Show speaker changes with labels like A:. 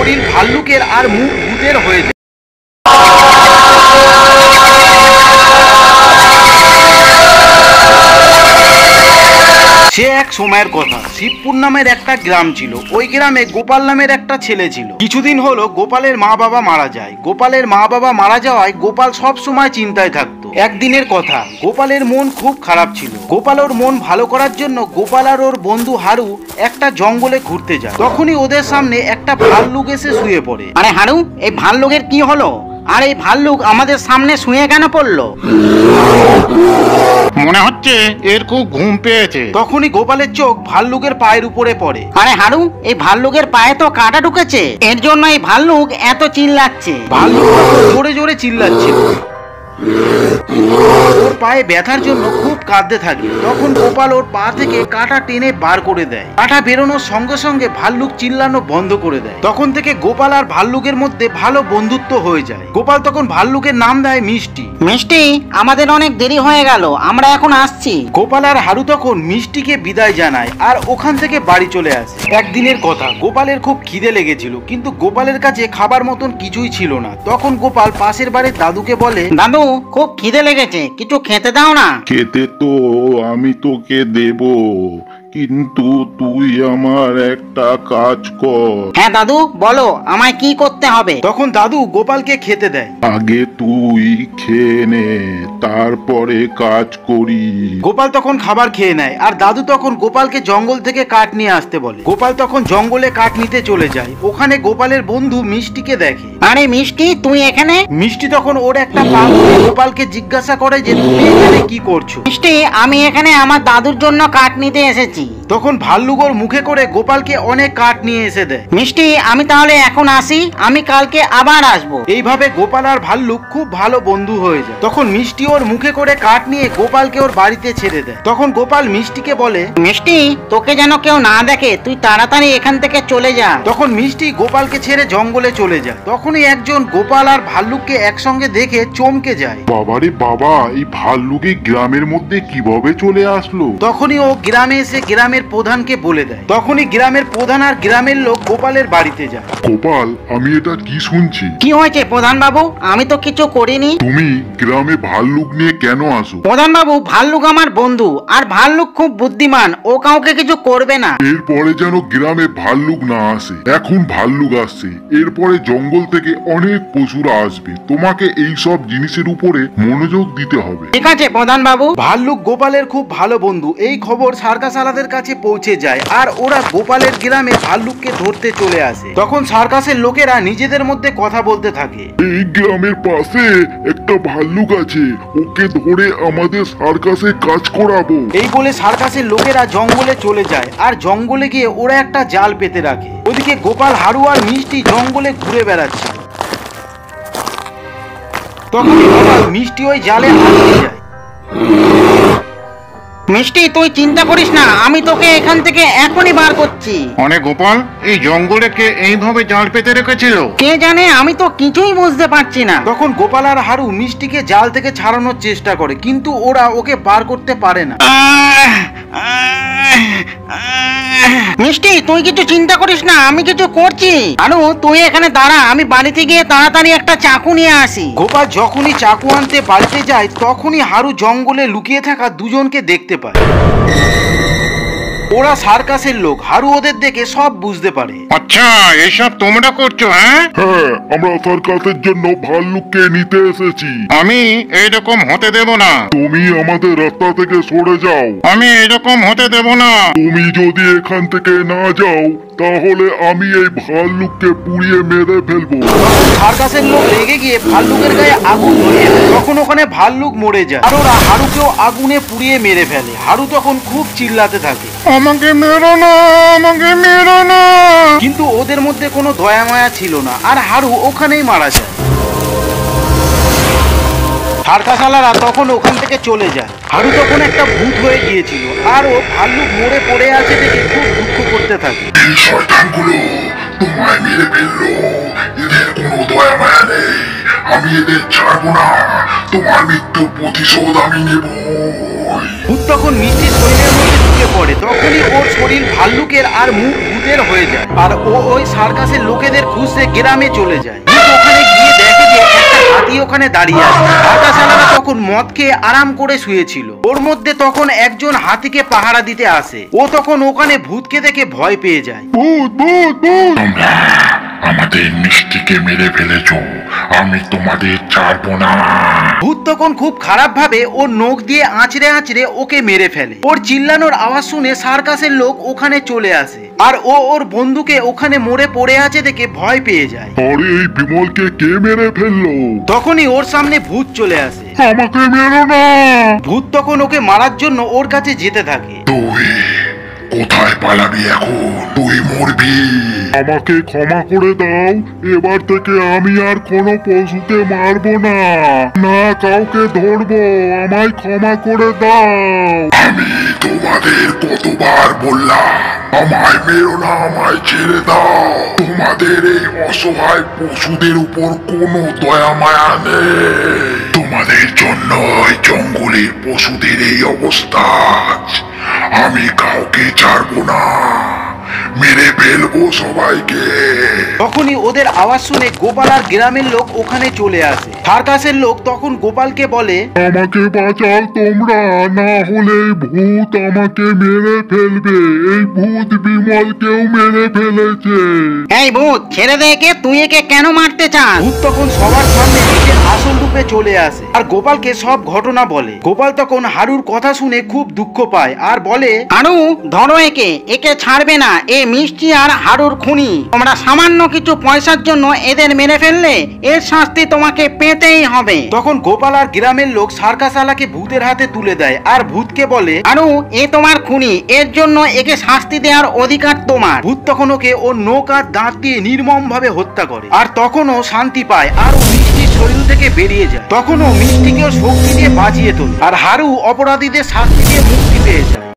A: শরীর ভাল্লুকের আর মুখ ভূতের হয়ে যায়। সে এক সময়ের কথা, শিবপুর নামের একটা গ্রাম ছিল। ওই গ্রামে গোপাল নামের একটা ছেলে ছিল। কিছুদিন হলো গোপালের মা বাবা মারা যায়। গোপালের মা বাবা মারা যাওয়ায় গোপাল সব সময় চিন্তায় থাকতো। একদিনের কথা, গোপালের মন খুব খারাপ ছিল। গোপাল ওর মন ভালো করার জন্য গোপাল আর ওর বন্ধু হারু একটা জঙ্গলে ঘুরতে যায়। তখনই ওদের সামনে একটা ভাল্লুক এসে শুয়ে পড়ে।
B: আরে হারু, এই ভাল্লুকের কি হলো? আর এই ভাল্লুক আমাদের সামনে শুয়ে কেন পড়লো?
C: মনে হচ্ছে এর খুব ঘুম পেয়েছে।
A: তখনই গোপালের চোখ ভাল্লুকের পায়ের উপরে পড়ে।
B: আরে হারু, এই ভাল্লুকের পায়ে তো কাঁটা ঢুকেছে, এর জন্য এই ভাল্লুক এত চিল্লাচ্ছে।
A: ভাল্লুক জোরে জোরে চিল্লাচ্ছে, ওর পায়ে ব্যথার জন্য খুব কাঁদতে থাকে। তখন গোপাল ওর পা থেকে কাঁটা টেনে বার করে দেয়। কাঁটা বেরোনোর সঙ্গে সঙ্গে ভাল্লুক চিল্লানো বন্ধ করে দেয়। তখন থেকে গোপাল আর ভাল্লুকের মধ্যে ভালো বন্ধুত্ব হয়ে যায়। গোপাল তখন ভাল্লুকের নাম দেয় মিষ্টি।
B: মিষ্টি, আমাদের অনেক দেরি হয়ে গেল, আমরা এখন আসছি।
A: গোপাল আর হারু তখন মিষ্টিকে বিদায় জানায় আর ওখান থেকে বাড়ি চলে আসে। একদিনের কথা, গোপালের খুব খিদে লেগেছিল, কিন্তু গোপালের কাছে খাবার মতন কিছুই ছিল না। তখন গোপাল পাশের বাড়ির দাদুকে বলে,
B: দাদু, খুব খিদে লেগেছে, কিছু খেতে দাও না।
D: খেতে তো আমি তোকে দেব, কিন্তু তুই আমার একটা কাজ কর।
B: হ্যাঁ দাদু, বলো আমায় কি করতে হবে?
A: তখন দাদু গোপালকে খেতে দেয়।
D: আগে তুই খেয়ে নে, তারপরে কাজ করি।
A: গোপাল তখন খাবার খেয়ে নেয় আর দাদু তখন গোপালকে জঙ্গল থেকে কাঠ নিয়ে আসতে বলে। গোপাল তখন জঙ্গলে কাঠ নিতে চলে যায়। ওখানে গোপালের বন্ধু মিষ্টিকে দেখে।
B: আরে মিষ্টি, তুই এখানে?
A: মিষ্টি তখন ওর একটা পা ধরে গোপালকে জিজ্ঞাসা করে যে তুমি এখানে কি করছো?
B: মিষ্টি, আমি এখানে আমার দাদুর জন্য কাঠ নিতে এসেছি।
A: তখন ভাল্লুক ওর মুখে করে গোপালকে অনেক কাঠ নিয়ে এসে দেয়।
B: মিষ্টি, আমি তাহলে এখন আসি, আমি কালকে আবার আসবো।
A: এইভাবে গোপাল আর ভাল্লুক খুব ভালো বন্ধু হয়ে যায়। তখন মিষ্টি ওর মুখে করে কাঠ নিয়ে গোপালকে ওর বাড়িতে ছেড়ে দেয়। তখন গোপাল মিষ্টিকে বলে,
B: মিষ্টি, তোকে যেন কেউ না দেখে, তুই তাড়াতাড়ি এখান থেকে চলে যা।
A: তখন মিষ্টি গোপালকে ছেড়ে জঙ্গলে চলে যায়। তখনই একজন গোপাল আর ভাল্লুককে একসঙ্গে দেখে চমকে যায়।
D: বাবারে বাবা, এই ভাল্লুকি গ্রামের মধ্যে কিভাবে চলে আসলো?
A: তখনই ও গ্রামে এসে গ্রামের প্রধানকে বলে দেয়। তখনই গ্রামের প্রধান আর গ্রামের লোক গোপালের বাড়িতে যায়।
D: গোপাল, আমি এটা কি শুনছি?
B: কি হয়েছে প্রধান বাবু? আমি তো কিছু করিনি।
D: তুমি গ্রামে ভাল্লুক নিয়ে কেন আসো?
B: প্রধান বাবু, ভাল্লুক আমার বন্ধু, আর ভাল্লুক খুব বুদ্ধিমান, ও কাউকে কিছু করবে না।
D: এরপরে যেন গ্রামে ভাল্লুক না আসে। এখন ভাল্লুক আসছে, এরপরে জঙ্গল থেকে অনেক পশুরা আসবে। তোমাকে এই সব জিনিসের উপরে মনোযোগ দিতে হবে।
B: ঠিক আছে প্রধান বাবু।
A: ভাল্লুক গোপালের খুব ভালো বন্ধু। এই খবর সার্কাসওয়ালাদের কাছে পৌঁছে যায় আর ওরা গোপালের গ্রামে ভাল্লুককে ধরতে চলে আসে। তখন সার্কাসের লোকেরা নিজেদের মধ্যে কথা বলতে থাকে।
D: এই গ্রামের পাশে একটা ভাল্লুক আছে, ওকে ধরে আমাদের সার্কাসে কাজ করাবো।
A: এই বলে সার্কাসের লোকেরা জঙ্গলে চলে যায় আর জঙ্গলে গিয়ে ওরা একটা জাল পেতে রাখে। ওদিকে গোপাল, হারু আর মিষ্টি জঙ্গলে ঘুরে বেড়াচ্ছে। তখন মিষ্টি ওই জালে আটকে যায়।
B: মিষ্টি, তুই চিন্তা করিস না, আমি তোকে এখান থেকে এখনই বার করছি।
C: অনেক গোপাল, এই জঙ্গলে কে এইভাবে জাল পেতে রেখেছিল?
B: কে জানে, আমি তো কিছুই বুঝতে পারছি না।
A: তখন গোপাল আর হারু মিষ্টিকে জাল থেকে ছাড়ানোর চেষ্টা করে, কিন্তু ওরা ওকে বার করতে পারে না।
B: মিষ্টি, তুই কিছু চিন্তা করিস না, আমি কিছু করছি। আরু, তুই এখানে দাঁড়া, আমি বাড়িতে গিয়ে তাড়াতাড়ি একটা চাকু নিয়ে আসি।
A: গোপাল যখনই চাকু আনতে বাড়িতে যায়, তখনই হারু জঙ্গলে লুকিয়ে থাকা দুজনকে দেখতে পায়। ওরা সার্কাসের লোক। হারু ওদের দেখে সব বুঝতে পারে।
C: আচ্ছা, এসব তোমরা করছো? হ্যাঁ,
D: আমরা সার্কাসের জন্য ভাল্লুককে নিতে এসেছি।
C: আমি এইরকম হতে দেব না।
D: তুমি আমাদের রাস্তা থেকে সরে যাও।
C: আমি এইরকম হতে দেব না।
D: তুমি যদি এখান থেকে না যাও, তাহলে আমি এই ভাল্লুককে পুড়িয়ে মেরে ফেলবো।
A: সার্কাসের লোক রেগে গিয়ে ভাল্লুকের গায়ে আগুন ধরিয়ে দেয়। তখন ওখানে ভাল্লুক মরে যায় আর ওরা হারুকেও আগুনে পুড়িয়ে মেরে ফেলে। হারু তখন খুব চিল্লাতে থাকে,
C: আমাকে মেরো না, আমাকে মেরো না।
A: কিন্তু ওদের মধ্যে কোনো দয়া মায়া ছিল না আর হারু ওখানেই মারা যায়। সার্কাসওয়ালারা তখন ওখান থেকে চলে যায়। হারু তখন একটা ভূত হয়ে গিয়েছিল আর ও ভাল্লুক মরে পড়ে আছে দেখে খুব দুঃখ করতে থাকে।
D: এই শয়তানগুলো তোমায় মেরে ফেললো, এদের কোনো দয়া মায়া নেই। আমি এদের ছাড়বো না, তোমার মৃত্যুর প্রতিশোধ আমি নেব।
A: ভূত তখন মিষ্টির শরীরের মধ্যে ঢুকে পড়ে। তখনই ওর শরীর ভাল্লুকের আর মুখ ভূতের হয়ে যায়, আর ও ওই সার্কাসের লোকেদের খুঁজতে গ্রামে চলে যায়। ভূত ওখানে গিয়ে দেখে যে একটা হাতি ওখানে দাঁড়িয়ে আছে। সার্কাসওয়ালারা তখন মদ খেয়ে আরাম করে শুয়েছিল। ওর মধ্যে তখন একজন হাতিকে পাহারা দিতে আসে। ও তখন ওখানে ভূতকে দেখে ভয় পেয়ে যায়।
D: ভূত ভূত ভূত! তোমরা আমাদের মিষ্টিকে মেরে ফেলেছ, আমি তোমাদের ছাড়বো না।
A: ভূত তখন খুব খারাপ ভাবে ওর নখ দিয়ে আঁচড়ে আঁচড়ে ওকে মেরে ফেলে। ওর চিল্লানোর আওয়াজ শুনে সার্কাসের লোক ওখানে চলে আসে, আর ও ওর বন্ধুকে ওখানে মরে পড়ে আছে দেখে ভয় পেয়ে যায়।
D: আরে এই বিমলকে কে মেরে ফেললো?
A: তখনই ওর সামনে ভূত চলে আসে।
D: আমাকে মেরো না।
A: ভূত তখন ওকে মারার জন্য ওর কাছে যেতে থাকে।
D: তুই কোথায় পালাবি এখন? তুই মরবি। আমাকে ক্ষমা করে দাও, এবার থেকে আমি আর কোনো পশুকে মারবো না, না কাউকে ধরবো, আমায় ক্ষমা করে দাও। আমি তোমাদের কতবার বললাম আমায় মেরো না, আমায় ছেড়ে দাও। তোমাদের এই অসহায় পশুদের উপর কোনো দয়া মায়া নেই। তোমাদের জন্য জঙ্গলের পশুদের এই অবস্থা। আমি কাউকে ছাড়বো না, মেরে ফেলবো সবাইকে।
A: তখনই ওদের আওয়াজ শুনে গোপাল আর গ্রামের লোক ওখানে চলে আসে। সার্কাসের লোক তখন গোপালকে বলে,
D: আমাকে বাঁচাও তোমরা, না হলে ভূত আমাকে মেরে ফেলবে। এই ভূত বিমলকেও মেরে ফেলেছে।
B: এই ভূত, ছেড়ে দে একে, তুই একে কেন মারতে চাস?
A: ভূত তখন সবার সামনে নিজের আসল রূপে চলে আসে আর গোপালকে সব ঘটনা বলে। গোপাল তখন হারুর কথা শুনে খুব দুঃখ পায় আর বলে,
B: হারু, ধরো একে, একে ছাড়বে না। এ মিষ্টি আর হারুর খুনি। তোমরা সামান্য কিছু পয়সার জন্য এদের মেরে ফেললে এর শাস্তি তোমাকে পেতেই হবে।
A: তখন গোপাল আর গ্রামের লোক সার্কাসওয়ালাকে ভূতের হাতে তুলে দেয় আর ভূতকে বলে,
B: হারু, এ তোমার খুনি, এর জন্য একে শাস্তি দেওয়ার অধিকার তোমার।
A: ভূত তখন ওকে ওর নখ আর দাঁত দিয়ে নির্মম ভাবে হত্যা করে। আর তখনও শান্তি পায় আর ও মিষ্টির শরীর থেকে বেরিয়ে যায়। তখনও মিষ্টিকেও শক্তি দিয়ে বাঁচিয়ে তোলে আর হারু অপরাধীদের শাস্তি দিয়ে মুক্তি পেয়ে যায়।